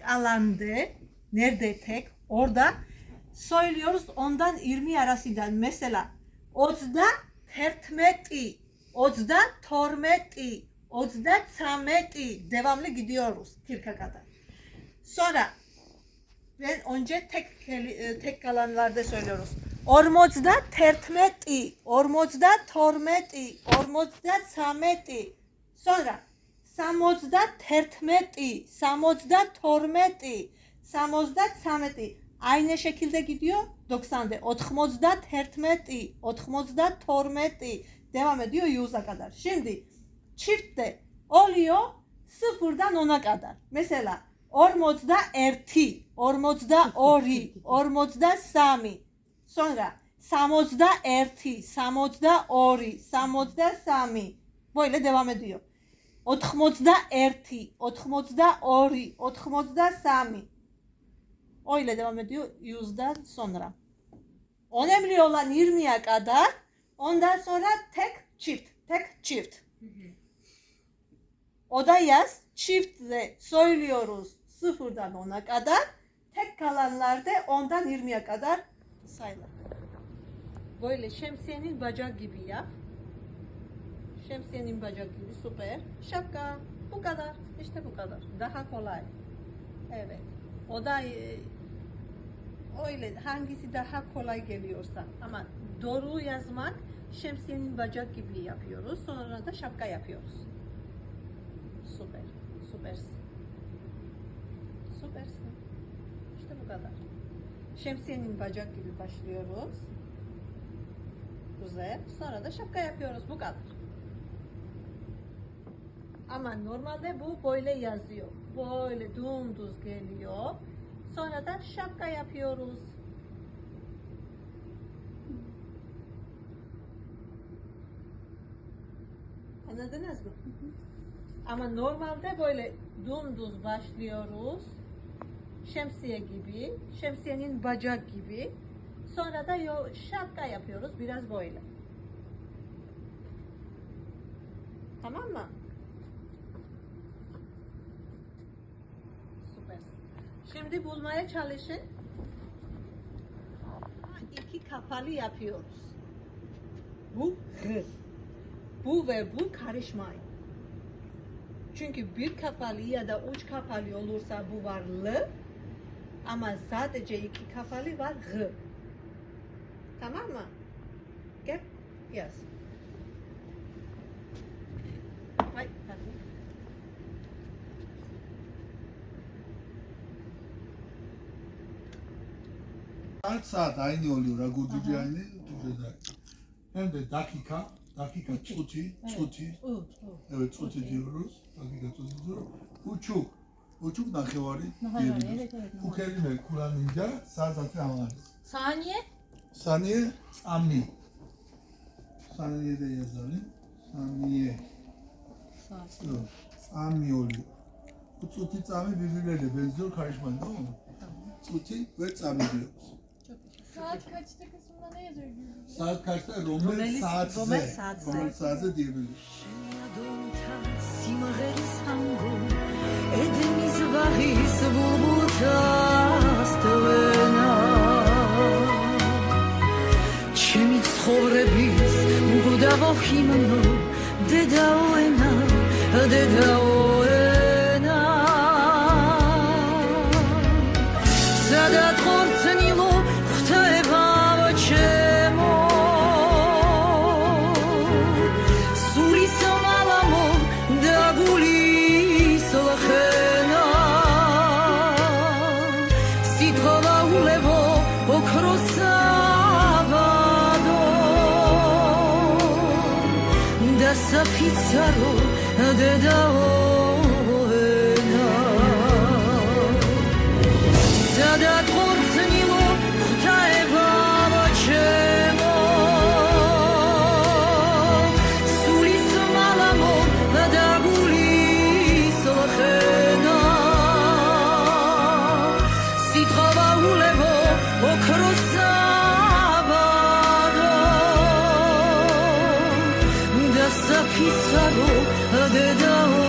alande nerede tek orada söylüyoruz ondan 20 arasından mesela Ozda tertmeti, Ozda tormeti, Ozda tsameti devamlı gidiyoruz 40'a kadar. Sonra ben önce tek kalanlarda söylüyoruz. Ormozda tertmeti, Ormozda tormeti, Ormozda tsameti. Sonra Samozda tertmeti, Samozda tormeti, Samozda tsameti. Aynı şekilde gidiyor 90'da. Otxmozda tertmeti, Otxmozda tormeti. Devam ediyor 100'a kadar. Şimdi çiftte oluyor 0'dan 10'a kadar. Mesela Ormozda erti, Ormozda ori, Ormozda sami. Sonra Samozda erti, Samozda ori, Samozda sami. Böyle devam ediyor. Otxmozda erti, Otxmozda ori, Otxmozda sami. Öyle devam ediyor 100'den sonra. Önemli olan 20'ye kadar. Ondan sonra tek çift. O da yaz. Çiftle söylüyoruz 0'dan 10'a kadar. Tek kalanlarda 10'dan 20'ye kadar sayılır. Böyle şemsiyenin bacak gibi yap. Şemsiyenin bacak gibi süper. Şapka bu kadar. İşte bu kadar. Daha kolay. Evet. O da öyle hangisi daha kolay geliyorsa ama doğru yazmak şemsiyenin bacak gibi yapıyoruz. Sonra da şapka yapıyoruz. Süpersin. İşte bu kadar. Şemsiyenin bacak gibi başlıyoruz. Güzel. Sonra da şapka yapıyoruz. Bu kadar. Ama normalde bu böyle yazıyor. Böyle dümdüz geliyor. Sonra da şapka yapıyoruz. Anladınız mı? Ama normalde böyle dümdüz başlıyoruz. Şemsiye gibi, şemsiyenin bacak gibi. Sonra da şapka yapıyoruz biraz böyle. Tamam mı? Şimdi bulmaya çalışın. İki kapalı yapıyoruz. Bu H. Bu ve bu karışmayın. Çünkü bir kapalı ya da üç kapalı olursa bu var L. Ama sadece iki kapalı var H. Tamam mı? Gel. Yaz. Hayır. saat aynı oluyor. Aguduri aynı. Hem de dakika tuti. Evet tuti diyoruz. Dakika tuti diyoruz. Buçuk nakhevari diyoruz. Bu kelime kullanınca saat zaten anlarız. Saniye amni. Saniye de yazalım. Saniye. Amni oluyor. Bu tuti tami birbirleriyle benziyor karışmayın değil mi? Tuti ve tami diyoruz. Saat kaçta kısmında ne yazıyor? Saat kaçta? Romel saatze diyebiliriz. Pizarro de daoena Zada korcnilo khtaeva vachemo Sulis malamo da gulis lakhena Sitrava ulevo okrosavado Da sapizarro de daoena